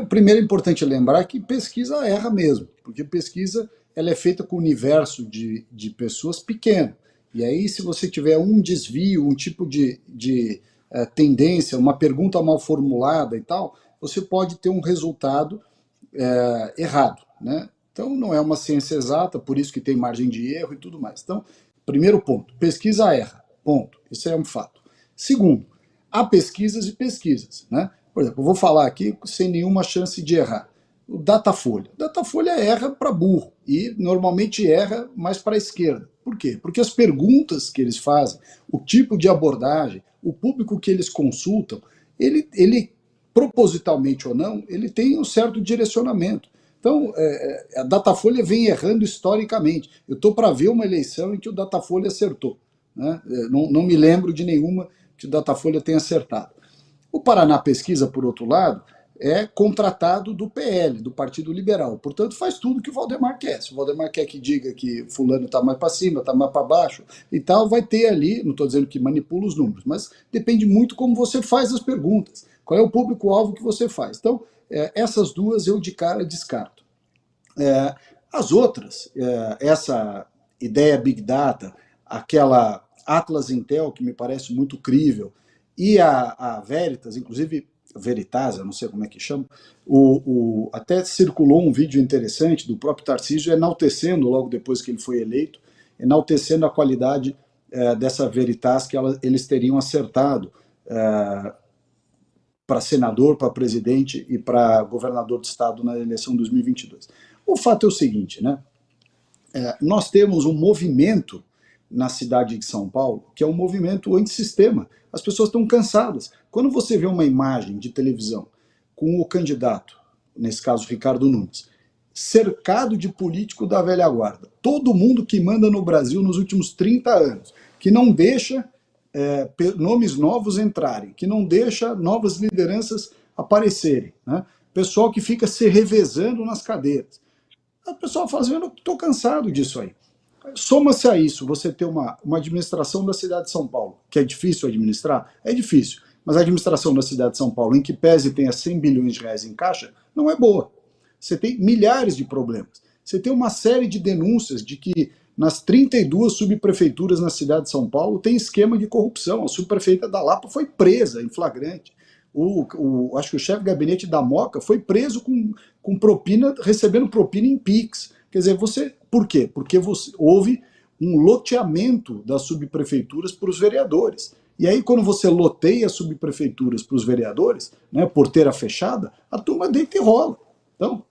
primeiro é importante lembrar que pesquisa erra mesmo, porque pesquisa ela é feita com um universo de pessoas pequeno. E aí, se você tiver um desvio, um tipo de tendência, uma pergunta mal formulada e tal, você pode ter um resultado errado, né? Então, não é uma ciência exata, por isso que tem margem de erro e tudo mais. Então, primeiro ponto, pesquisa erra, ponto. Isso é um fato. Segundo, há pesquisas e pesquisas, né? Por exemplo, eu vou falar aqui sem nenhuma chance de errar. O Datafolha. O Datafolha erra para burro e normalmente erra mais para a esquerda. Por quê? Porque as perguntas que eles fazem, o tipo de abordagem, o público que eles consultam, ele propositalmente ou não, ele tem um certo direcionamento. Então, a Datafolha vem errando historicamente. Eu estou para ver uma eleição em que o Datafolha acertou, né? Não me lembro de nenhuma que o Datafolha tenha acertado. O Paraná Pesquisa, por outro lado, é contratado do PL, do Partido Liberal. Portanto, faz tudo que o Valdemar quer. Se o Valdemar quer que diga que fulano está mais para cima, está mais para baixo e tal, vai ter ali, não estou dizendo que manipula os números, mas depende muito como você faz as perguntas, qual é o público-alvo que você faz. Então, essas duas eu de cara descarto. As outras, essa ideia Big Data, aquela Atlas Intel, que me parece muito crível, e a Veritas, inclusive Veritas, eu não sei como é que chama, até circulou um vídeo interessante do próprio Tarcísio enaltecendo, logo depois que ele foi eleito, enaltecendo a qualidade dessa Veritas que eles teriam acertado para senador, para presidente e para governador do estado na eleição de 2022. O fato é o seguinte, né? Nós temos um movimento na cidade de São Paulo, que é um movimento antissistema. As pessoas estão cansadas. Quando você vê uma imagem de televisão com o candidato, nesse caso Ricardo Nunes, cercado de político da velha guarda, todo mundo que manda no Brasil nos últimos 30 anos, que não deixa nomes novos entrarem, que não deixa novas lideranças aparecerem, né? Pessoal que fica se revezando nas cadeiras. O pessoal fala assim, eu estou cansado disso aí. Soma-se a isso, você ter uma administração da cidade de São Paulo, que é difícil administrar? É difícil, mas a administração da cidade de São Paulo, em que pese tenha 100 bilhões de reais em caixa, não é boa. Você tem milhares de problemas. Você tem uma série de denúncias de que nas 32 subprefeituras na cidade de São Paulo tem esquema de corrupção. A subprefeita da Lapa foi presa em flagrante. Acho que o chefe de gabinete da Moca foi preso com propina, recebendo propina em Pix. Quer dizer, por quê? Porque houve um loteamento das subprefeituras para os vereadores. E aí, quando você loteia as subprefeituras para os vereadores, né, porteira fechada, a turma deita e rola. Então,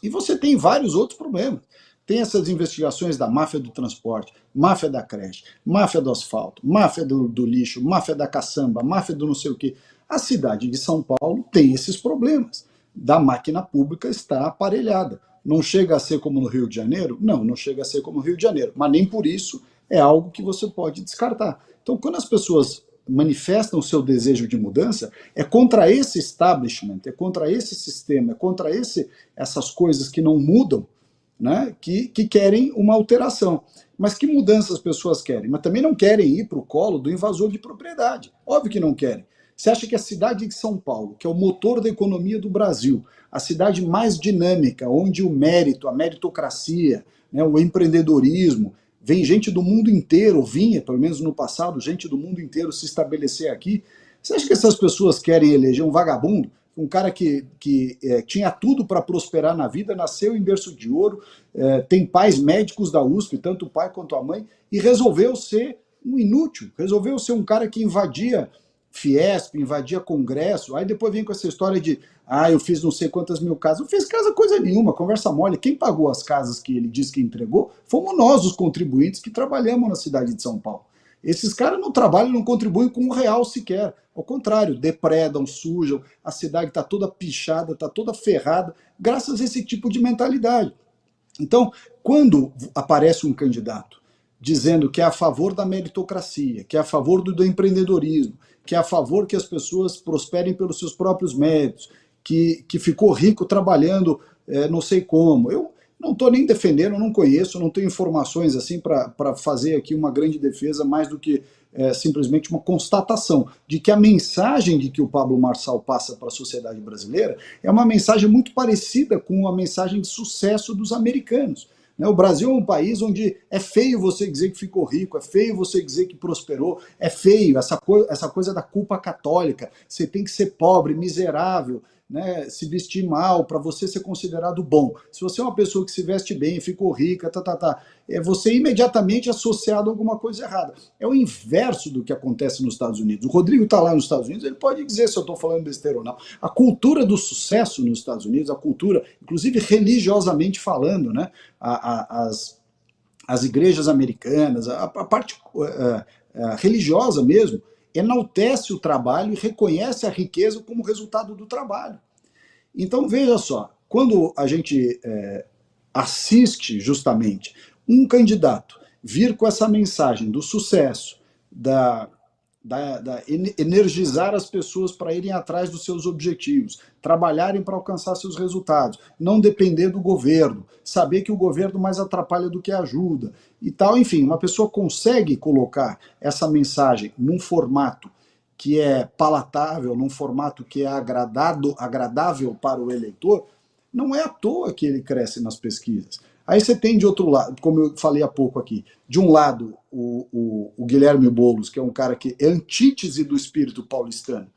e você tem vários outros problemas. Tem essas investigações da máfia do transporte, máfia da creche, máfia do asfalto, máfia do lixo, máfia da caçamba, máfia do não sei o quê. A cidade de São Paulo tem esses problemas. Da máquina pública está aparelhada. Não chega a ser como no Rio de Janeiro? Não, não chega a ser como no Rio de Janeiro. Mas nem por isso é algo que você pode descartar. Então, quando as pessoas manifestam o seu desejo de mudança, é contra esse establishment, é contra esse sistema, é contra essas coisas que não mudam, né, que querem uma alteração. Mas que mudança as pessoas querem? Mas também não querem ir para o colo do invasor de propriedade. Óbvio que não querem. Você acha que a cidade de São Paulo, que é o motor da economia do Brasil, a cidade mais dinâmica, onde o mérito, a meritocracia, né, o empreendedorismo, vem gente do mundo inteiro, vinha, pelo menos no passado, gente do mundo inteiro se estabelecer aqui. Você acha que essas pessoas querem eleger um vagabundo? Um cara que tinha tudo para prosperar na vida, nasceu em berço de ouro, tem pais médicos da USP, tanto o pai quanto a mãe, e resolveu ser um inútil, resolveu ser um cara que invadia Fiesp, invadia Congresso, aí depois vem com essa história de eu fiz não sei quantas mil casas. Não fez casa coisa nenhuma, conversa mole. Quem pagou as casas que ele disse que entregou fomos nós, os contribuintes, que trabalhamos na cidade de São Paulo. Esses caras não trabalham, não contribuem com R$ 1 sequer. Ao contrário, depredam, sujam, a cidade está toda pichada, está toda ferrada, graças a esse tipo de mentalidade. Então, quando aparece um candidato dizendo que é a favor da meritocracia, que é a favor do empreendedorismo, que é a favor que as pessoas prosperem pelos seus próprios méritos, que ficou rico trabalhando não sei como, Não estou nem defendendo, não conheço, não tenho informações assim para fazer aqui uma grande defesa, mais do que simplesmente uma constatação de que a mensagem de que o Pablo Marçal passa para a sociedade brasileira é uma mensagem muito parecida com a mensagem de sucesso dos americanos. O Brasil é um país onde é feio você dizer que ficou rico, é feio você dizer que prosperou, é feio essa coisa da culpa católica, você tem que ser pobre, miserável, né, se vestir mal para você ser considerado bom. Se você é uma pessoa que se veste bem, ficou rica, você imediatamente associado a alguma coisa errada. É o inverso do que acontece nos Estados Unidos. O Rodrigo está lá nos Estados Unidos, ele pode dizer se eu estou falando besteira ou não. A cultura do sucesso nos Estados Unidos, a cultura, inclusive religiosamente falando, né, as igrejas americanas, a parte religiosa mesmo, enaltece o trabalho e reconhece a riqueza como resultado do trabalho. Então, veja só, quando a gente assiste justamente um candidato vir com essa mensagem do sucesso, da energizar as pessoas para irem atrás dos seus objetivos, trabalharem para alcançar seus resultados, não depender do governo, saber que o governo mais atrapalha do que ajuda e tal, enfim, uma pessoa consegue colocar essa mensagem num formato que é palatável, num formato que é agradável para o eleitor, não é à toa que ele cresce nas pesquisas. Aí você tem de outro lado, como eu falei há pouco aqui, de um lado o Guilherme Boulos, que é um cara que é antítese do espírito paulistano.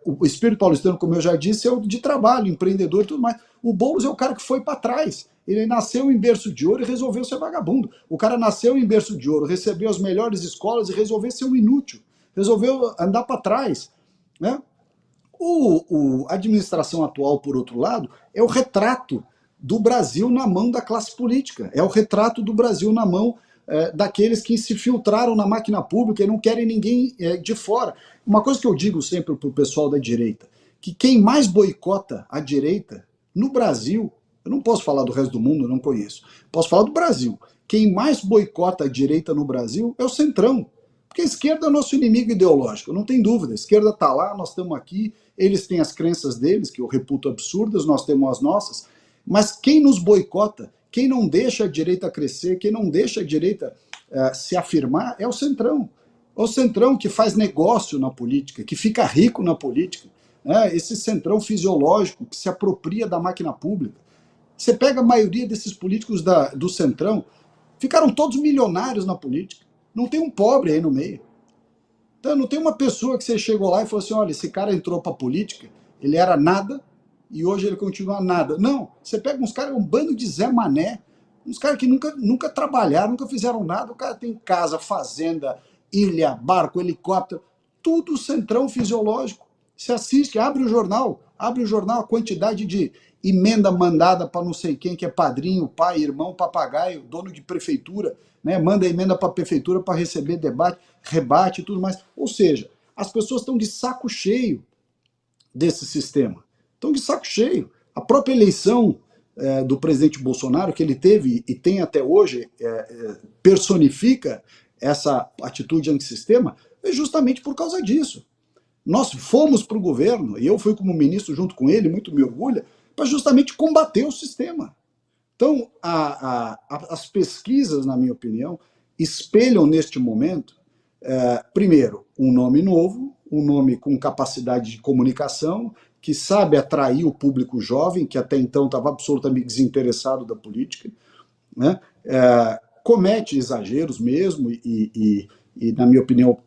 O espírito paulistano, como eu já disse, é o de trabalho, empreendedor e tudo mais. O Boulos é o cara que foi para trás. Ele nasceu em berço de ouro e resolveu ser vagabundo. O cara nasceu em berço de ouro, recebeu as melhores escolas e resolveu ser um inútil. Resolveu andar para trás, né? A administração atual, por outro lado, é o retrato do Brasil na mão da classe política. É o retrato do Brasil na mão daqueles que se filtraram na máquina pública e não querem ninguém de fora. Uma coisa que eu digo sempre para o pessoal da direita, que quem mais boicota a direita no Brasil, eu não posso falar do resto do mundo, eu não conheço, posso falar do Brasil. Quem mais boicota a direita no Brasil é o Centrão. Porque a esquerda é nosso inimigo ideológico, não tem dúvida. A esquerda está lá, nós estamos aqui, eles têm as crenças deles, que eu reputo absurdas, nós temos as nossas. Mas quem nos boicota, quem não deixa a direita crescer, quem não deixa a direita se afirmar, é o Centrão. É o Centrão que faz negócio na política, que fica rico na política. Esse Centrão fisiológico que se apropria da máquina pública. Você pega a maioria desses políticos do Centrão, ficaram todos milionários na política. Não tem um pobre aí no meio. Então, não tem uma pessoa que você chegou lá e falou assim, olha, esse cara entrou para a política, ele era nada e hoje ele continua nada. Não, você pega uns caras, um bando de Zé Mané, uns caras que nunca trabalharam, nunca fizeram nada, o cara tem casa, fazenda, ilha, barco, helicóptero, tudo Centrão fisiológico. Você assiste, abre o jornal, a quantidade de emenda mandada para não sei quem, que é padrinho, pai, irmão, papagaio, dono de prefeitura, né, manda emenda para a prefeitura para receber debate, rebate e tudo mais. Ou seja, as pessoas estão de saco cheio desse sistema. Estão de saco cheio. A própria eleição do presidente Bolsonaro, que ele teve e tem até hoje, personifica essa atitude antissistema, é justamente por causa disso. Nós fomos para o governo, e eu fui como ministro junto com ele, muito me orgulha, para justamente combater o sistema. Então, as pesquisas, na minha opinião, espelham neste momento, primeiro, um nome novo, um nome com capacidade de comunicação, que sabe atrair o público jovem, que até então estava absolutamente desinteressado da política, né? Comete exageros mesmo e, na minha opinião,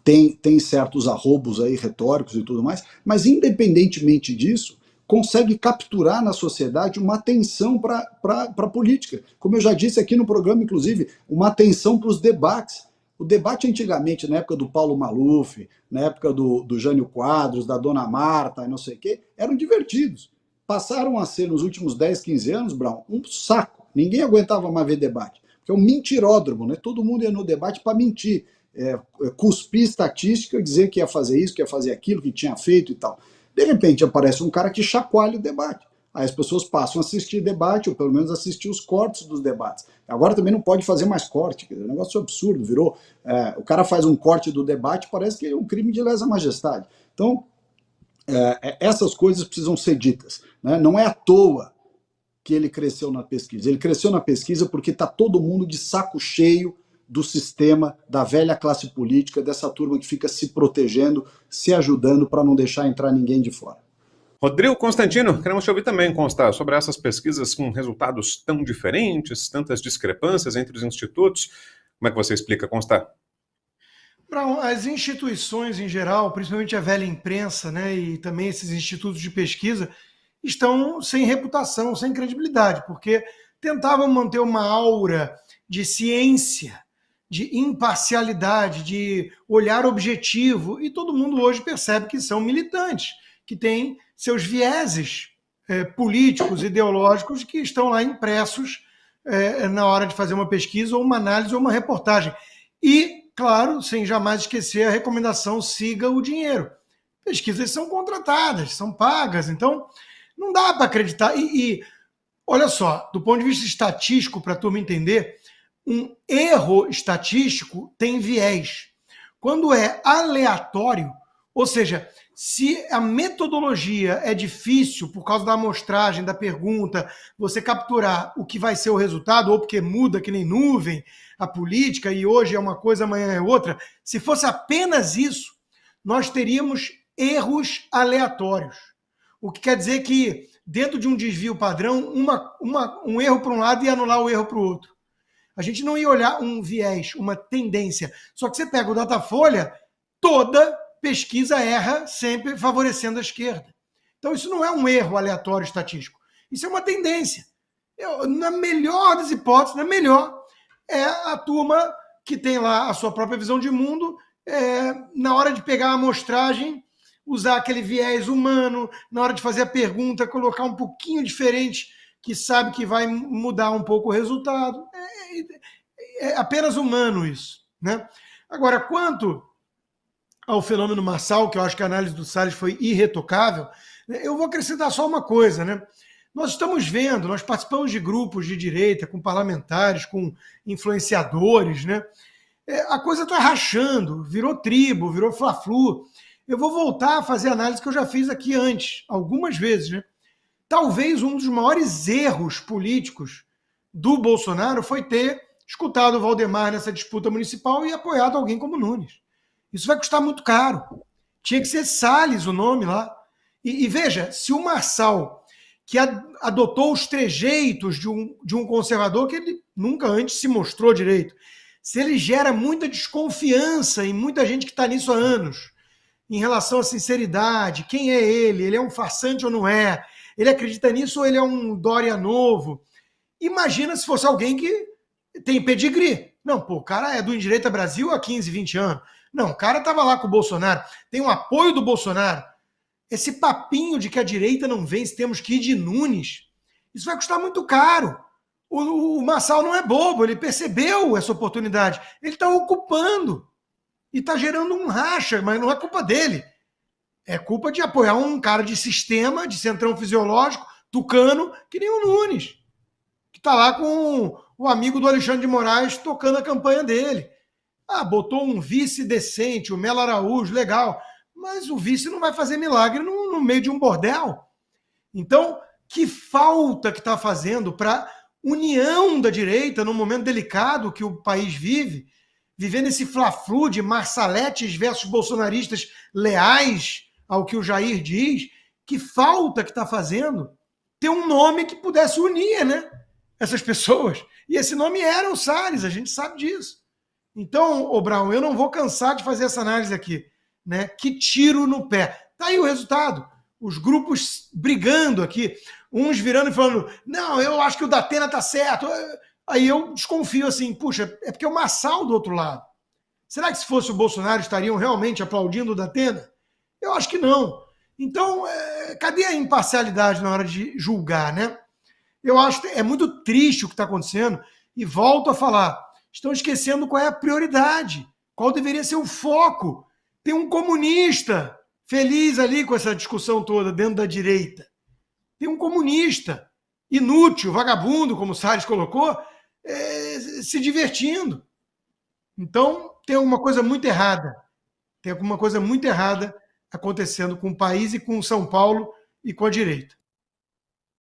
tem certos arrobos aí retóricos e tudo mais, mas independentemente disso, consegue capturar na sociedade uma atenção para a política. Como eu já disse aqui no programa, inclusive, uma atenção para os debates. O debate antigamente, na época do Paulo Maluf, na época do Jânio Quadros, da Dona Marta e não sei o quê, eram divertidos. Passaram a ser, nos últimos 10, 15 anos, Brown, um saco. Ninguém aguentava mais ver debate. Porque é um mentiródromo, né? Todo mundo ia no debate para mentir. Cuspir estatística, dizer que ia fazer isso, que ia fazer aquilo, que tinha feito e tal. De repente aparece um cara que chacoalha o debate. Aí as pessoas passam a assistir debate, ou pelo menos assistir os cortes dos debates. Agora também não pode fazer mais corte, é um negócio absurdo, virou. O cara faz um corte do debate, parece que é um crime de lesa majestade. Então, essas coisas precisam ser ditas, né? Não é à toa que ele cresceu na pesquisa? Ele cresceu na pesquisa porque está todo mundo de saco cheio do sistema, da velha classe política, dessa turma que fica se protegendo, se ajudando para não deixar entrar ninguém de fora. Rodrigo Constantino, queremos te ouvir também, Consta, sobre essas pesquisas com resultados tão diferentes, tantas discrepâncias entre os institutos. Como é que você explica, Consta? As instituições em geral, principalmente a velha imprensa, né, e também esses institutos de pesquisa, estão sem reputação, sem credibilidade, porque tentavam manter uma aura de ciência, de imparcialidade, de olhar objetivo, e todo mundo hoje percebe que são militantes, que têm seus vieses políticos, ideológicos, que estão lá impressos na hora de fazer uma pesquisa, ou uma análise, ou uma reportagem. E, claro, sem jamais esquecer a recomendação: siga o dinheiro. Pesquisas são contratadas, são pagas, então não dá para acreditar. E olha só, do ponto de vista estatístico, para a turma entender, um erro estatístico tem viés. Quando é aleatório, ou seja, se a metodologia é difícil por causa da amostragem, da pergunta, você capturar o que vai ser o resultado, ou porque muda que nem nuvem a política, e hoje é uma coisa, amanhã é outra, se fosse apenas isso, nós teríamos erros aleatórios. O que quer dizer que, dentro de um desvio padrão, um erro para um lado ia anular o erro para o outro. A gente não ia olhar um viés, uma tendência. Só que você pega o Datafolha, toda pesquisa erra sempre favorecendo a esquerda. Então isso não é um erro aleatório estatístico. Isso é uma tendência. Na melhor das hipóteses, na melhor, é a turma que tem lá a sua própria visão de mundo, na hora de pegar a amostragem, usar aquele viés humano, na hora de fazer a pergunta, colocar um pouquinho diferente, que sabe que vai mudar um pouco o resultado. É apenas humano isso, né? Agora, quanto ao fenômeno Marçal, que eu acho que a análise do Salles foi irretocável, eu vou acrescentar só uma coisa, né? Nós estamos vendo, nós participamos de grupos de direita, com parlamentares, com influenciadores, né? A coisa está rachando, virou tribo, virou fla-flu. Eu vou voltar a fazer a análise que eu já fiz aqui antes, algumas vezes, né? Talvez um dos maiores erros políticos do Bolsonaro foi ter escutado o Valdemar nessa disputa municipal e apoiado alguém como Nunes. Isso vai custar muito caro. Tinha que ser Salles o nome lá. E veja, se o Marçal, que adotou os trejeitos de um conservador que ele nunca antes se mostrou direito, se ele gera muita desconfiança em muita gente que está nisso há anos, em relação à sinceridade, quem é ele é um farsante ou não é, ele acredita nisso ou ele é um Dória novo, imagina se fosse alguém que tem pedigree. Não, pô, o cara é do Endireita Brasil há 15, 20 anos. Não, o cara estava lá com o Bolsonaro, tem um apoio do Bolsonaro. Esse papinho de que a direita não vence, temos que ir de Nunes, isso vai custar muito caro. O Marçal não é bobo, ele percebeu essa oportunidade. Ele está ocupando e está gerando um racha, mas não é culpa dele. É culpa de apoiar um cara de sistema, de centrão fisiológico, tucano, que nem o Nunes, que está lá com o amigo do Alexandre de Moraes tocando a campanha dele. Botou um vice decente, o Melo Araújo, legal. Mas o vice não vai fazer milagre no meio de um bordel. Então, que falta que está fazendo para união da direita num momento delicado que o país vive, vivendo esse fla-flu de marçaletes versus bolsonaristas leais ao que o Jair diz, que falta que está fazendo ter um nome que pudesse unir, né, essas pessoas. E esse nome era o Salles, a gente sabe disso. Então, ô Brown, eu não vou cansar de fazer essa análise aqui, né? Que tiro no pé. Tá aí o resultado. Os grupos brigando aqui, uns virando e falando, não, eu acho que o Datena tá certo. Aí eu desconfio assim, puxa, é porque é o Marçal do outro lado. Será que se fosse o Bolsonaro estariam realmente aplaudindo o Datena? Eu acho que não. Então, cadê a imparcialidade na hora de julgar, né? Eu acho que é muito triste o que está acontecendo e volto a falar, estão esquecendo qual é a prioridade, qual deveria ser o foco. Tem um comunista feliz ali com essa discussão toda dentro da direita. Tem um comunista inútil, vagabundo, como o Salles colocou, se divertindo. Então, tem alguma coisa muito errada. Tem alguma coisa muito errada acontecendo com o país e com São Paulo e com a direita.